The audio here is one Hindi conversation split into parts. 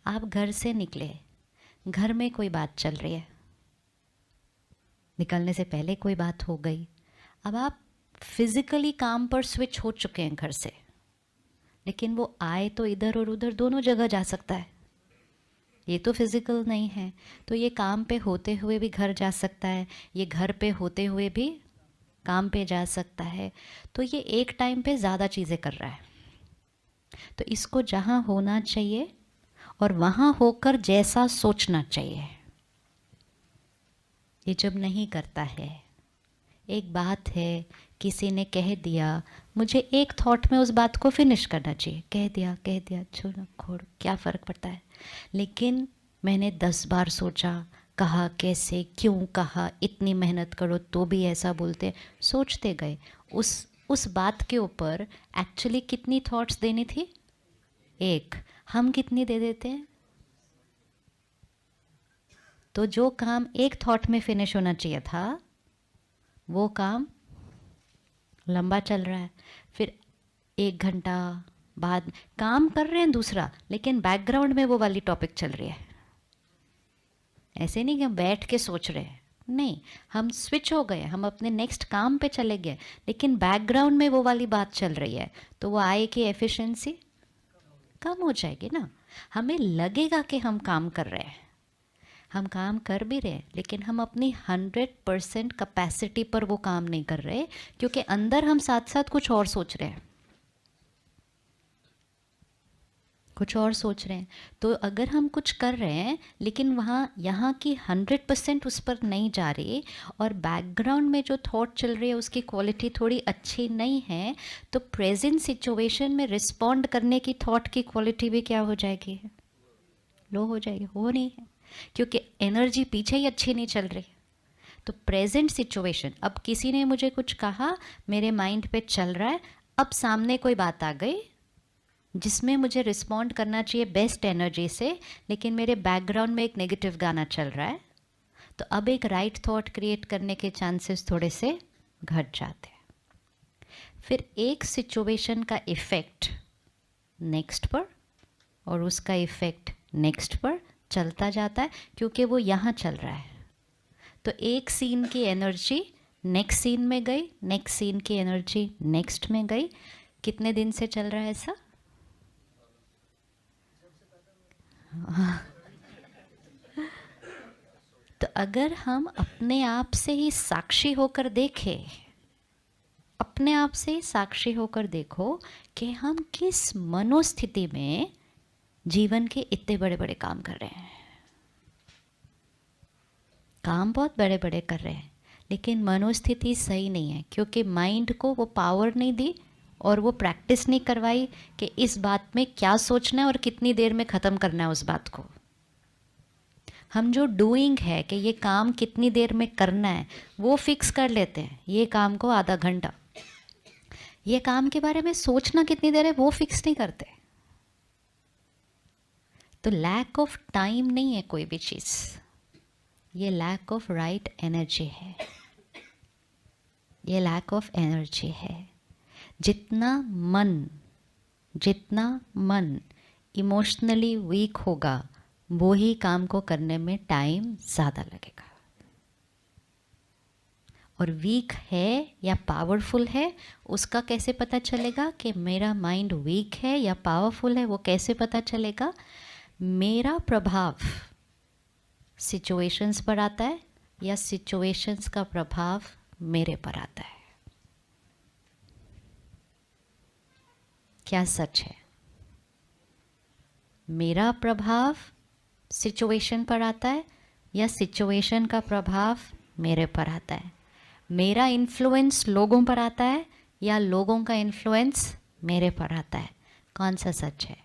आप घर से निकले, घर में कोई बात चल रही है, निकलने से पहले कोई बात हो गई, अब आप फिजिकली काम पर स्विच हो चुके हैं घर से, लेकिन वो आए तो इधर और उधर दोनों जगह जा सकता है, ये तो फिजिकल नहीं है। तो ये काम पे होते हुए भी घर जा सकता है, ये घर पे होते हुए भी काम पे जा सकता है। तो ये एक टाइम पे ज़्यादा चीज़ें कर रहा है। तो इसको जहाँ होना चाहिए और वहाँ होकर जैसा सोचना चाहिए, ये जब नहीं करता है। एक बात है, किसी ने कह दिया, मुझे एक थॉट में उस बात को फिनिश करना चाहिए, कह दिया छोड़ो छोड़, क्या फ़र्क पड़ता है। लेकिन मैंने 10 बार सोचा, कहा कैसे, क्यों कहा, इतनी मेहनत करो तो भी ऐसा बोलते, सोचते गए। उस बात के ऊपर एक्चुअली कितनी थॉट्स देनी थी? एक। हम कितनी दे देते हैं? तो जो काम एक थॉट में फिनिश होना चाहिए था, वो काम लंबा चल रहा है। फिर 1 घंटा बाद काम कर रहे हैं दूसरा, लेकिन बैकग्राउंड में वो वाली टॉपिक चल रही है। ऐसे नहीं कि हम बैठ के सोच रहे हैं, नहीं, हम स्विच हो गए, हम अपने नेक्स्ट काम पे चले गए, लेकिन बैकग्राउंड में वो वाली बात चल रही है। तो वो आय की एफिशिएंसी कम हो जाएगी ना। हमें लगेगा कि हम काम कर रहे हैं, हम काम कर भी रहे हैं, लेकिन हम अपनी 100% कैपेसिटी पर वो काम नहीं कर रहे, क्योंकि अंदर हम साथ साथ कुछ और सोच रहे हैं, कुछ और सोच रहे हैं। तो अगर हम कुछ कर रहे हैं लेकिन वहाँ यहाँ की 100% उस पर नहीं जा रही, और बैकग्राउंड में जो थॉट चल रही है उसकी क्वालिटी थोड़ी अच्छी नहीं है, तो प्रेजेंट सिचुएशन में रिस्पॉन्ड करने की थॉट की क्वालिटी भी क्या हो जाएगी? लो हो जाएगी। हो नहीं है, क्योंकि एनर्जी पीछे ही अच्छी नहीं चल रही। तो प्रेजेंट सिचुएशन, अब किसी ने मुझे कुछ कहा, मेरे माइंड पे चल रहा है, अब सामने कोई बात आ गई जिसमें मुझे रिस्पॉन्ड करना चाहिए बेस्ट एनर्जी से, लेकिन मेरे बैकग्राउंड में एक नेगेटिव गाना चल रहा है, तो अब एक राइट थॉट क्रिएट करने के चांसेस थोड़े से घट जाते हैं। फिर एक सिचुएशन का इफ़ेक्ट नेक्स्ट पर और उसका इफ़ेक्ट नेक्स्ट पर चलता जाता है, क्योंकि वो यहाँ चल रहा है। तो एक सीन की एनर्जी नेक्स्ट सीन में गई, नेक्स्ट सीन की एनर्जी नेक्स्ट में गई। कितने दिन से चल रहा है ऐसा? तो अगर हम अपने आप से ही साक्षी होकर देखें, अपने आप से ही साक्षी होकर देखो कि हम किस मनोस्थिति में जीवन के इतने बड़े बड़े काम कर रहे हैं। काम बहुत बड़े बड़े कर रहे हैं, लेकिन मनोस्थिति सही नहीं है, क्योंकि माइंड को वो पावर नहीं दी और वो प्रैक्टिस नहीं करवाई कि इस बात में क्या सोचना है और कितनी देर में ख़त्म करना है उस बात को। हम जो डूइंग है कि ये काम कितनी देर में करना है, वो फिक्स कर लेते हैं, ये काम को आधा घंटा। ये काम के बारे में सोचना कितनी देर है वो फिक्स नहीं करते। तो लैक ऑफ टाइम नहीं है कोई भी चीज़, ये लैक ऑफ राइट एनर्जी है, ये लैक ऑफ एनर्जी है। जितना मन इमोशनली वीक होगा, वो ही काम को करने में टाइम ज़्यादा लगेगा। और वीक है या पावरफुल है, उसका कैसे पता चलेगा कि मेरा माइंड वीक है या पावरफुल है? वो कैसे पता चलेगा? मेरा प्रभाव सिचुएशंस पर आता है या सिचुएशंस का प्रभाव मेरे पर आता है? क्या सच है? मेरा प्रभाव सिचुएशन पर आता है या सिचुएशन का प्रभाव मेरे पर आता है? मेरा इन्फ्लुएंस लोगों पर आता है या लोगों का इन्फ्लुएंस मेरे पर आता है? कौन सा सच है?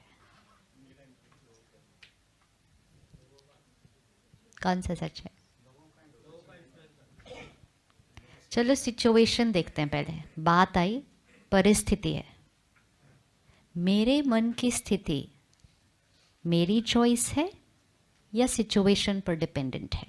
कौन सा सच है? चलो सिचुएशन देखते हैं पहले। बात आई, परिस्थिति है, मेरे मन की स्थिति मेरी चॉइस है या सिचुएशन पर डिपेंडेंट है?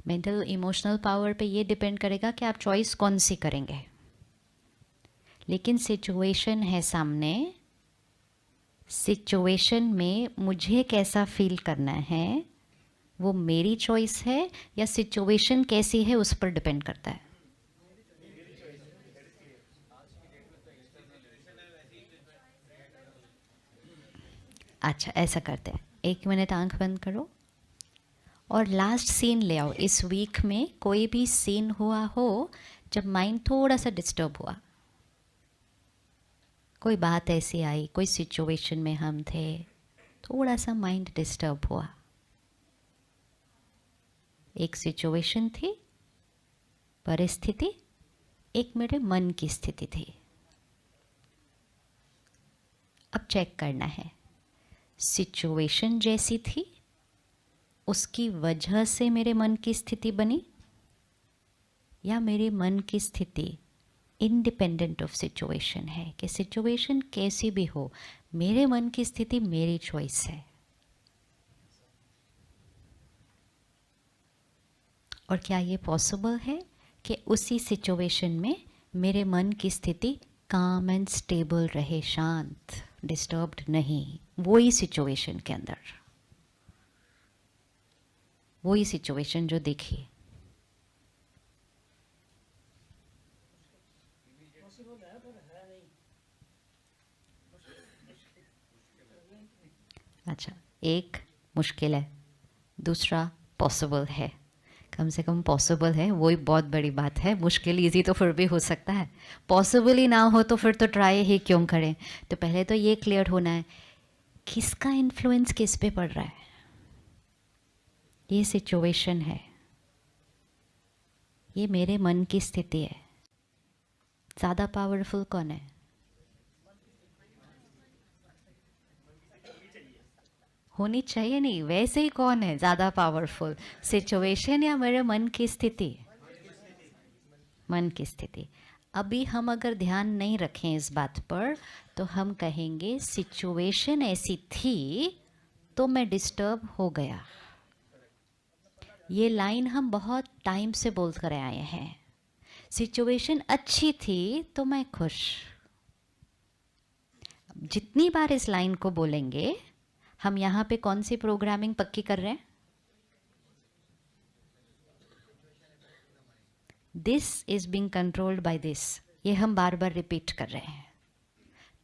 मेंटल इमोशनल पावर पे ये डिपेंड करेगा कि आप चॉइस कौन सी करेंगे, लेकिन सिचुएशन है सामने, सिचुएशन में मुझे कैसा फील करना है वो मेरी चॉइस है या सिचुएशन कैसी है उस पर डिपेंड करता है। अच्छा ऐसा करते हैं, 1 मिनट आंख बंद करो और लास्ट सीन ले आओ। इस वीक में कोई भी सीन हुआ हो जब माइंड थोड़ा सा डिस्टर्ब हुआ, कोई बात ऐसी आई, कोई सिचुएशन में हम थे, थोड़ा सा माइंड डिस्टर्ब हुआ। एक सिचुएशन थी, परिस्थिति, एक मेरे मन की स्थिति थी। अब चेक करना है सिचुएशन जैसी थी उसकी वजह से मेरे मन की स्थिति बनी, या मेरे मन की स्थिति इंडिपेंडेंट ऑफ सिचुएशन है कि सिचुएशन कैसी भी हो मेरे मन की स्थिति मेरी चॉइस है। और क्या ये पॉसिबल है कि उसी सिचुएशन में मेरे मन की स्थिति काम एंड स्टेबल रहे, शांत, डिस्टर्ब्ड नहीं, वही सिचुएशन के अंदर, वही सिचुएशन जो देखी। अच्छा, एक मुश्किल है, दूसरा पॉसिबल है। कम से कम पॉसिबल है, वही बहुत बड़ी बात है। मुश्किल इजी तो फिर भी हो सकता है, पॉसिबल ही ना हो तो फिर तो ट्राई ही क्यों करें। तो पहले तो ये क्लियर होना है किसका इन्फ्लुएंस किस पे पड़ रहा है। ये सिचुएशन है, ये मेरे मन की स्थिति है, ज़्यादा पावरफुल कौन है? होनी चाहिए नहीं, वैसे ही कौन है ज़्यादा पावरफुल, सिचुएशन या मेरे मन की स्थिति? मन की स्थिति। अभी हम अगर ध्यान नहीं रखें इस बात पर तो हम कहेंगे सिचुएशन ऐसी थी तो मैं डिस्टर्ब हो गया। ये लाइन हम बहुत टाइम से बोल कर आए हैं। सिचुएशन अच्छी थी तो मैं खुश। जितनी बार इस लाइन को बोलेंगे हम यहाँ पे कौन सी प्रोग्रामिंग पक्की कर रहे हैं? This is being controlled by this, ये हम बार बार रिपीट कर रहे हैं।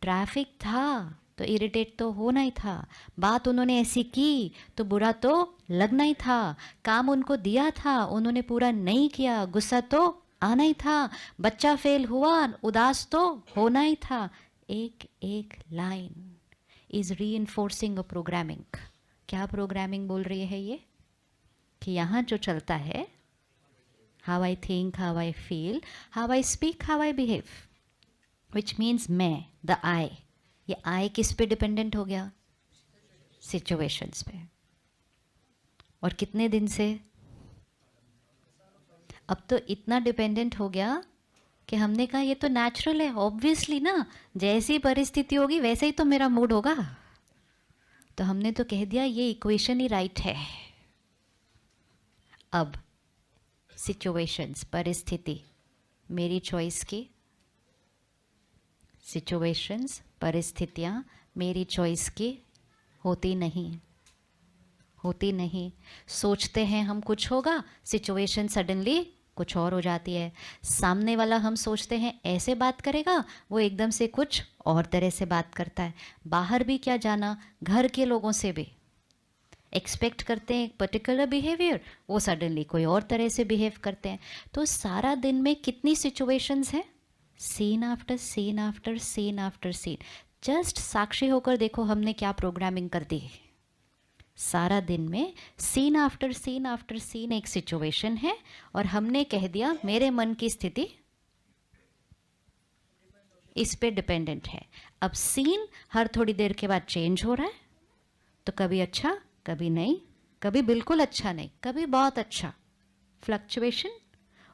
ट्रैफिक था तो इरिटेट तो होना ही था, बात उन्होंने ऐसी की तो बुरा तो लगना ही था, काम उनको दिया था उन्होंने पूरा नहीं किया, गुस्सा तो आना ही था, बच्चा फेल हुआ उदास तो होना ही था। एक एक line is reinforcing a programming. क्या प्रोग्रामिंग बोल रही है ये? कि यहाँ जो चलता है, how I think, how I feel, how I speak, how I behave, which means मैं, द आई, ये आई किस पे डिपेंडेंट हो गया? सिचुएशंस पे। और कितने दिन से? अब तो इतना डिपेंडेंट हो गया कि हमने कहा ये तो नेचुरल है, ऑब्वियसली ना, जैसी परिस्थिति होगी वैसे ही तो मेरा मूड होगा। तो हमने तो कह दिया ये इक्वेशन ही राइट है। अब सिचुएशंस, परिस्थिति मेरी चॉइस की, सिचुएशंस, परिस्थितियाँ मेरी चॉइस की होती नहीं, होती नहीं। सोचते हैं हम कुछ होगा, सिचुएशन सडनली कुछ और हो जाती है। सामने वाला हम सोचते हैं ऐसे बात करेगा, वो एकदम से कुछ और तरह से बात करता है। बाहर भी क्या जाना, घर के लोगों से भी एक्सपेक्ट करते हैं एक पर्टिकुलर बिहेवियर, वो सडनली कोई और तरह से बिहेव करते हैं। तो सारा दिन में कितनी सिचुएशंस हैं? Scene after scene after scene after scene. Just साक्षी होकर देखो हमने क्या प्रोग्रामिंग कर दी। सारा दिन में scene after scene after scene एक सिचुएशन है और हमने कह दिया मेरे मन की स्थिति इस पे डिपेंडेंट है। अब सीन हर थोड़ी देर के बाद चेंज हो रहा है, तो कभी अच्छा, कभी नहीं, कभी बिल्कुल अच्छा नहीं, कभी बहुत अच्छा, फ्लक्चुएशन।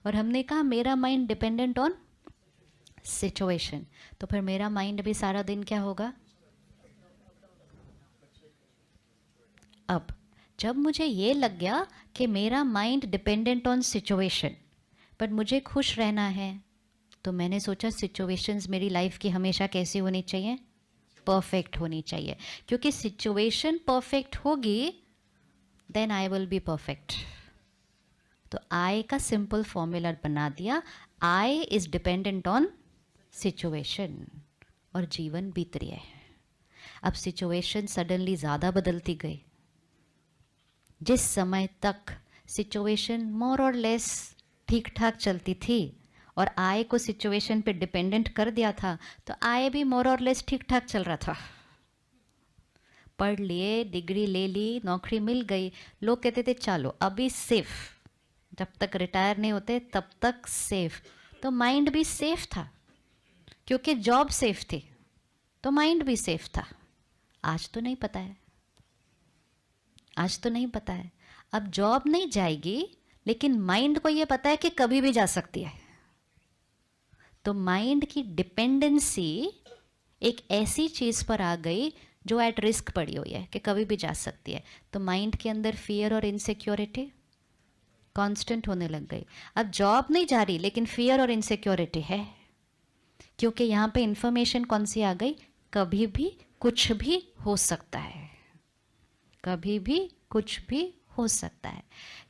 और हमने कहा मेरा माइंड डिपेंडेंट ऑन सिचुएशन, तो फिर मेरा माइंड भी सारा दिन क्या होगा? अब जब मुझे ये लग गया कि मेरा माइंड डिपेंडेंट ऑन सिचुएशन, पर मुझे खुश रहना है, तो मैंने सोचा सिचुएशंस मेरी लाइफ की हमेशा कैसी होनी चाहिए, परफेक्ट होनी चाहिए, क्योंकि सिचुएशन परफेक्ट होगी then I will be perfect. तो आई का सिंपल फॉर्मूला बना दिया, I is dependent on situation, और जीवन बीत रही है। अब सिचुएशन सडनली ज़्यादा बदलती गई। जिस समय तक सिचुएशन मोर और लेस ठीक ठाक चलती थी और आय को सिचुएशन पे डिपेंडेंट कर दिया था, तो आय भी मोर और लेस ठीक ठाक चल रहा था। पढ़ लिए, डिग्री ले ली, नौकरी मिल गई, लोग कहते थे चलो अभी सेफ, जब तक रिटायर नहीं होते तब तक सेफ। तो माइंड भी सेफ था, क्योंकि जॉब सेफ थी, तो माइंड भी सेफ था। आज तो नहीं पता है, आज तो नहीं पता है। अब जॉब नहीं जाएगी, लेकिन माइंड को ये पता है कि कभी भी जा सकती है। तो माइंड की डिपेंडेंसी एक ऐसी चीज़ पर आ गई जो एट रिस्क पड़ी हुई है कि कभी भी जा सकती है। तो माइंड के अंदर फियर और इनसिक्योरिटी कांस्टेंट होने लग गई। अब जॉब नहीं जा रही, लेकिन फियर और इनसिक्योरिटी है, क्योंकि यहाँ पे इंफॉर्मेशन कौन सी आ गई, कभी भी कुछ भी हो सकता है, कभी भी कुछ भी हो सकता है।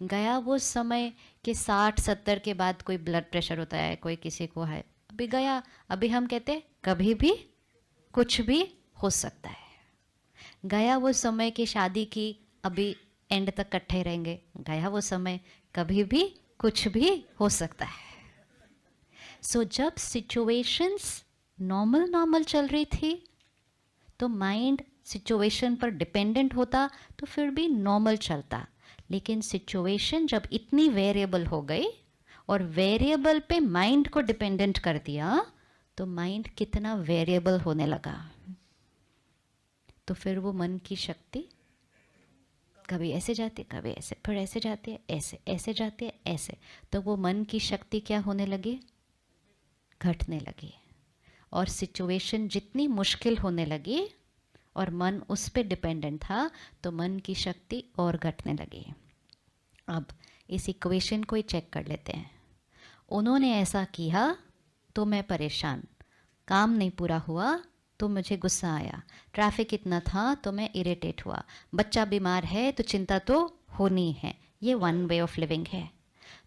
गया वो समय कि 60-70 के बाद कोई ब्लड प्रेशर होता है, कोई किसी को है, अभी गया। अभी हम कहते कभी भी कुछ भी हो सकता है। गया वो समय कि शादी की, अभी एंड तक इकट्ठे रहेंगे। गया वो समय, कभी भी कुछ भी हो सकता है। सो जब सिचुएशंस नॉर्मल चल रही थी, तो माइंड सिचुएशन पर डिपेंडेंट होता तो फिर भी नॉर्मल चलता। लेकिन सिचुएशन जब इतनी वेरिएबल हो गई और वेरिएबल पे माइंड को डिपेंडेंट कर दिया, तो माइंड कितना वेरिएबल होने लगा। तो फिर वो मन की शक्ति कभी ऐसे जाती है, कभी ऐसे, फिर ऐसे जाती है, ऐसे ऐसे जाती है, ऐसे। तो वो मन की शक्ति क्या होने लगी, घटने लगी। और सिचुएशन जितनी मुश्किल होने लगी और मन उस पर डिपेंडेंट था, तो मन की शक्ति और घटने लगी। अब इस इक्वेशन को ही चेक कर लेते हैं। उन्होंने ऐसा किया तो मैं परेशान, काम नहीं पूरा हुआ तो मुझे गुस्सा आया, ट्रैफिक इतना था तो मैं इरिटेट हुआ, बच्चा बीमार है तो चिंता तो होनी है। ये वन वे ऑफ लिविंग है।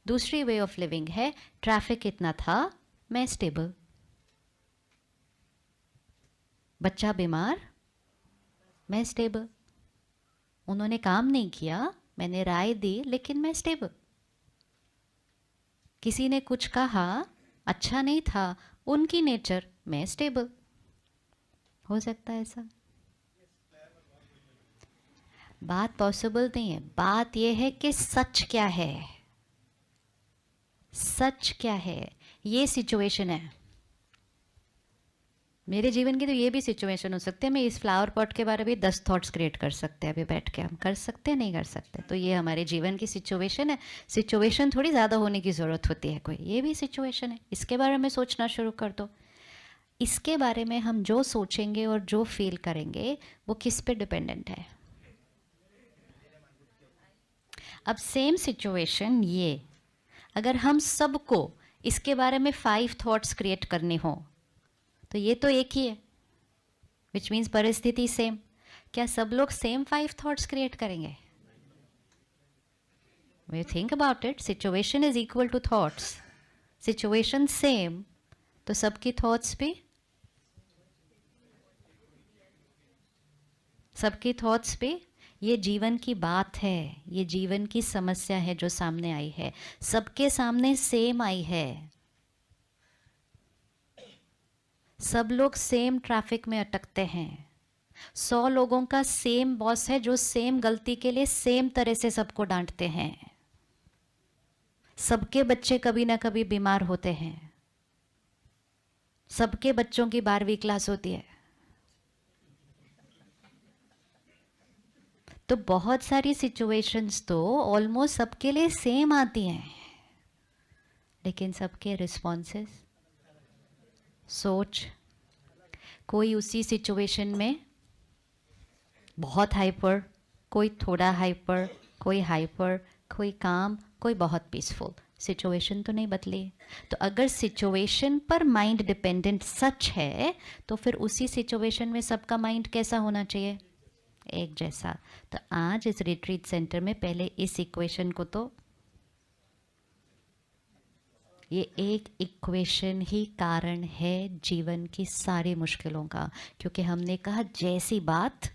दूसरी वे ऑफ लिविंग है, ट्रैफिक इतना था, मैं स्टेबल, बच्चा बीमार, मैं स्टेबल। उन्होंने काम नहीं किया, मैंने राय दी, लेकिन मैं स्टेबल। किसी ने कुछ कहा, अच्छा नहीं था, उनकी नेचर, मैं स्टेबल। हो सकता है ऐसा? बात पॉसिबल नहीं है। बात यह है कि सच क्या है, सच क्या है। ये सिचुएशन है मेरे जीवन की, तो ये भी सिचुएशन हो सकते हैं। मैं इस फ्लावर पॉट के बारे में 10 थॉट्स क्रिएट कर सकते हैं, अभी बैठ के हम कर सकते हैं, नहीं कर सकते। तो ये हमारे जीवन की सिचुएशन है। सिचुएशन थोड़ी ज़्यादा होने की ज़रूरत होती है कोई, ये भी सिचुएशन है। इसके बारे में सोचना शुरू कर दो। इसके बारे में हम जो सोचेंगे और जो फील करेंगे, वो किस पे डिपेंडेंट है। अब सेम सिचुएशन ये, अगर हम सबको इसके बारे में 5 थॉट्स क्रिएट करने हो, तो ये तो एक ही है, विच मीन्स परिस्थिति सेम। क्या सब लोग सेम 5 थॉट्स क्रिएट करेंगे? We think about it, situation is equal to thoughts, situation same, तो सबकी थॉट्स भी, सबकी थॉट्स भी। ये जीवन की बात है, ये जीवन की समस्या है जो सामने आई है, सबके सामने सेम आई है। सब लोग सेम ट्रैफिक में अटकते हैं। 100 लोगों का सेम बॉस है जो सेम गलती के लिए सेम तरह से सबको डांटते हैं। सबके बच्चे कभी ना कभी बीमार होते हैं, सबके बच्चों की 12वीं क्लास होती है। तो बहुत सारी सिचुएशंस तो ऑलमोस्ट सबके लिए सेम आती हैं, लेकिन सबके रिस्पॉन्सेस, सोच। कोई उसी सिचुएशन में बहुत हाइपर, कोई थोड़ा हाइपर, कोई हाइपर, कोई काम, कोई बहुत पीसफुल। सिचुएशन तो नहीं बदली। तो अगर सिचुएशन पर माइंड डिपेंडेंट सच है तो फिर उसी सिचुएशन में सबका माइंड कैसा होना चाहिए? एक जैसा। तो आज इस रिट्रीट सेंटर में पहले इस इक्वेशन को, तो ये एक इक्वेशन ही कारण है जीवन की सारी मुश्किलों का, क्योंकि हमने कहा जैसी बात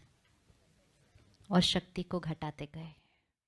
और शक्ति को घटाते गए।